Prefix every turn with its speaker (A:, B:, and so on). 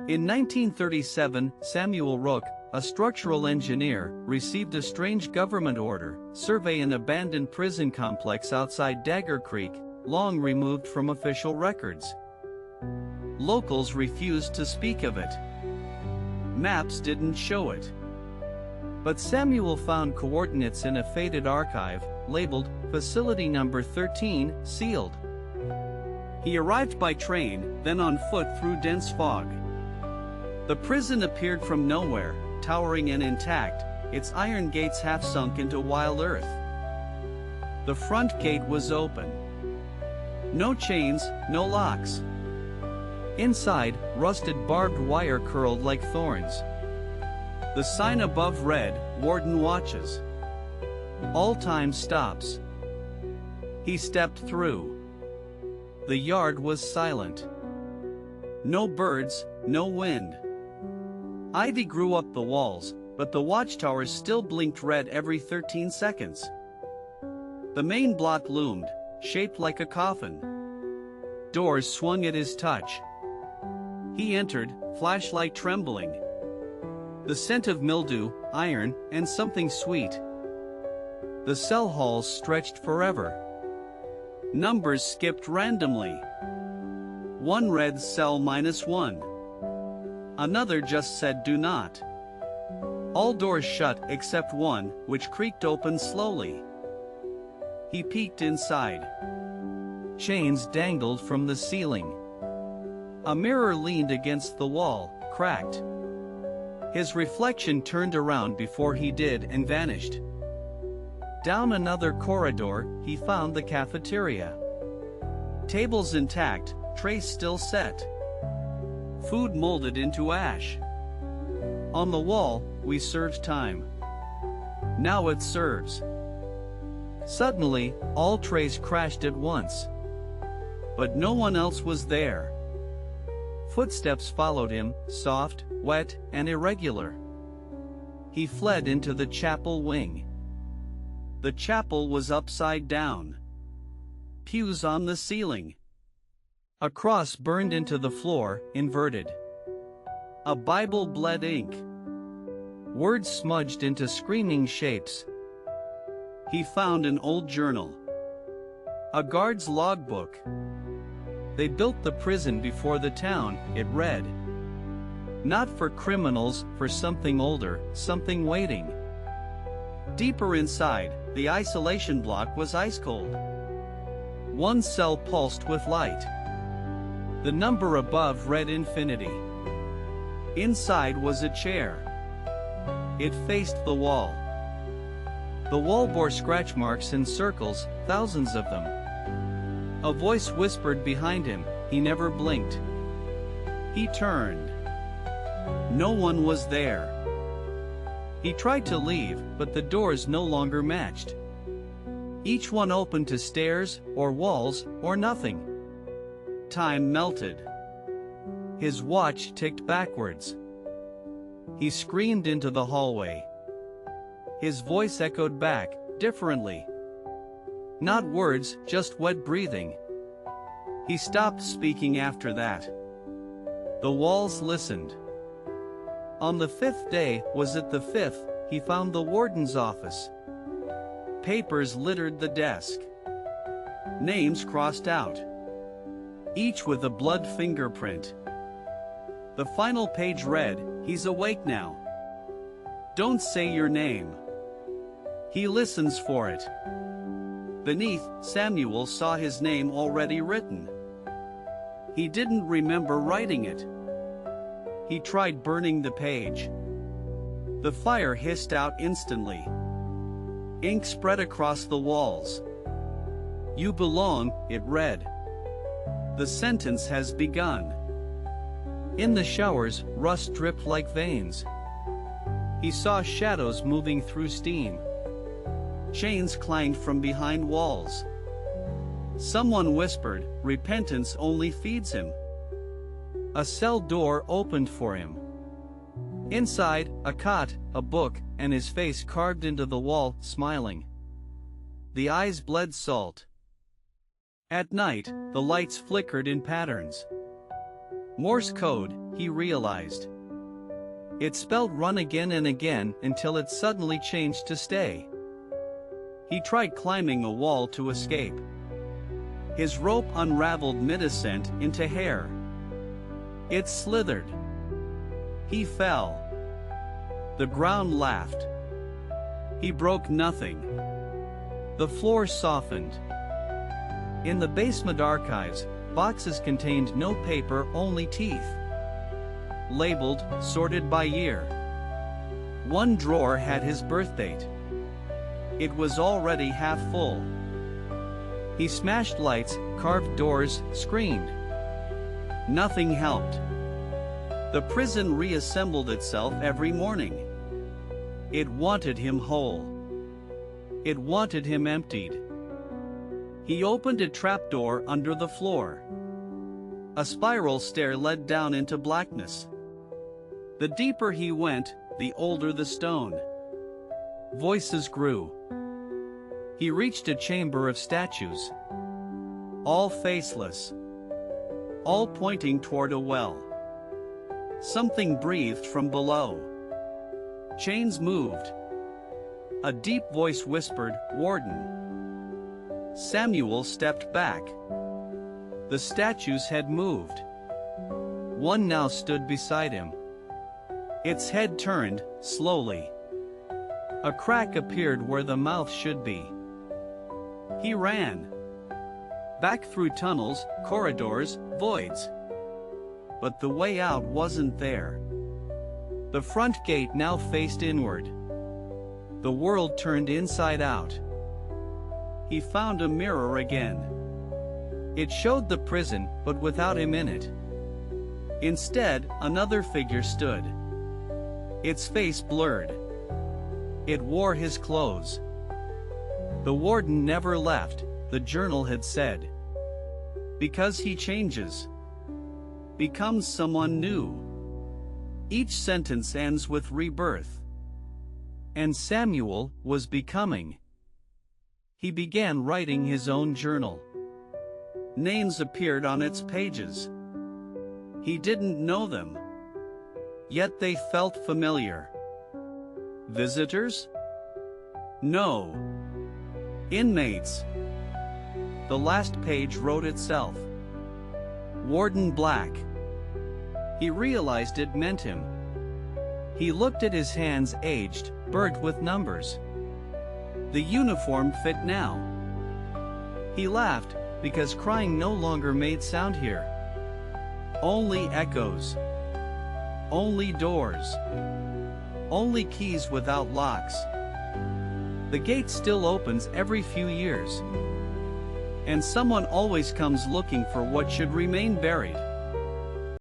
A: In 1937, Samuel Rook, a structural engineer, received a strange government order: survey an abandoned prison complex outside Dagger Creek, long removed from official records. Locals refused to speak of it. Maps didn't show it. But Samuel found coordinates in a faded archive, labeled Facility Number 13, sealed. He arrived by train, then on foot through dense fog. The prison appeared from nowhere, towering and intact, its iron gates half sunk into wild earth. The front gate was open. No chains, no locks. Inside, rusted barbed wire curled like thorns. The sign above read, "Warden watches. All time stops." He stepped through. The yard was silent. No birds, no wind. Ivy grew up the walls, but the watchtowers still blinked red every 13 seconds. The main block loomed, shaped like a coffin. Doors swung at his touch. He entered, flashlight trembling. The scent of mildew, iron, and something sweet. The cell halls stretched forever. Numbers skipped randomly. One read cell -1. Another just said do not. All doors shut except one, which creaked open slowly. He peeked inside. Chains dangled from the ceiling. A mirror leaned against the wall, cracked. His reflection turned around before he did and vanished. Down another corridor, he found the cafeteria. Tables intact, trays still set. Food molded into ash. On the wall, "We served time. Now it serves." Suddenly, all trays crashed at once. But no one else was there. Footsteps followed him, soft, wet, and irregular. He fled into the chapel wing. The chapel was upside down. Pews on the ceiling. A cross burned into the floor, inverted. A Bible bled ink. Words smudged into screaming shapes. He found an old journal. A guard's logbook. They built the prison before the town, it read. Not for criminals, for something older, something waiting. Deeper inside, the isolation block was ice cold. One cell pulsed with light. The number above read infinity. Inside was a chair. It faced the wall. The wall bore scratch marks in circles, thousands of them. A voice whispered behind him, he never blinked. He turned. No one was there. He tried to leave, but the doors no longer matched. Each one opened to stairs, or walls, or nothing. Time melted. His watch ticked backwards. He screamed into the hallway. His voice echoed back, differently. Not words, just wet breathing. He stopped speaking after that. The walls listened. On the 5th day, was it the 5th, he found the warden's office. Papers littered the desk. Names crossed out. Each with a blood fingerprint. The final page read, "He's awake now. Don't say your name." He listens for it. Beneath, Samuel saw his name already written. He didn't remember writing it. He tried burning the page. The fire hissed out instantly. Ink spread across the walls. "You belong," it read. "The sentence has begun." In the showers, rust dripped like veins. He saw shadows moving through steam. Chains clanged from behind walls. Someone whispered, "Repentance only feeds him." A cell door opened for him. Inside, a cot, a book, and his face carved into the wall, smiling. The eyes bled salt. At night, the lights flickered in patterns. Morse code, he realized. It spelled run again and again until it suddenly changed to stay. He tried climbing a wall to escape. His rope unraveled mid-ascent into hair. It slithered. He fell. The ground laughed. He broke nothing. The floor softened. In the basement archives, boxes contained no paper, only teeth. Labeled, sorted by year. One drawer had his birth date. It was already half full. He smashed lights, carved doors, screamed. Nothing helped. The prison reassembled itself every morning. It wanted him whole. It wanted him emptied. He opened a trapdoor under the floor. A spiral stair led down into blackness. The deeper he went, the older the stone. Voices grew. He reached a chamber of statues. All faceless. All pointing toward a well. Something breathed from below. Chains moved. A deep voice whispered, "Warden." Samuel stepped back. The statues had moved. One now stood beside him. Its head turned, slowly. A crack appeared where the mouth should be. He ran. Back through tunnels, corridors, voids. But the way out wasn't there. The front gate now faced inward. The world turned inside out. He found a mirror again. It showed the prison, but without him in it. Instead, another figure stood. Its face blurred. It wore his clothes. The warden never left, the journal had said. Because he changes. Becomes someone new. Each sentence ends with rebirth. And Samuel was becoming. He began writing his own journal. Names appeared on its pages. He didn't know them. Yet they felt familiar. Visitors? No. Inmates. The last page wrote itself. Warden Black. He realized it meant him. He looked at his hands, aged, burnt with numbers. The uniform fit now. He laughed, because crying no longer made sound here. Only echoes. Only doors. Only keys without locks. The gate still opens every few years. And someone always comes looking for what should remain buried.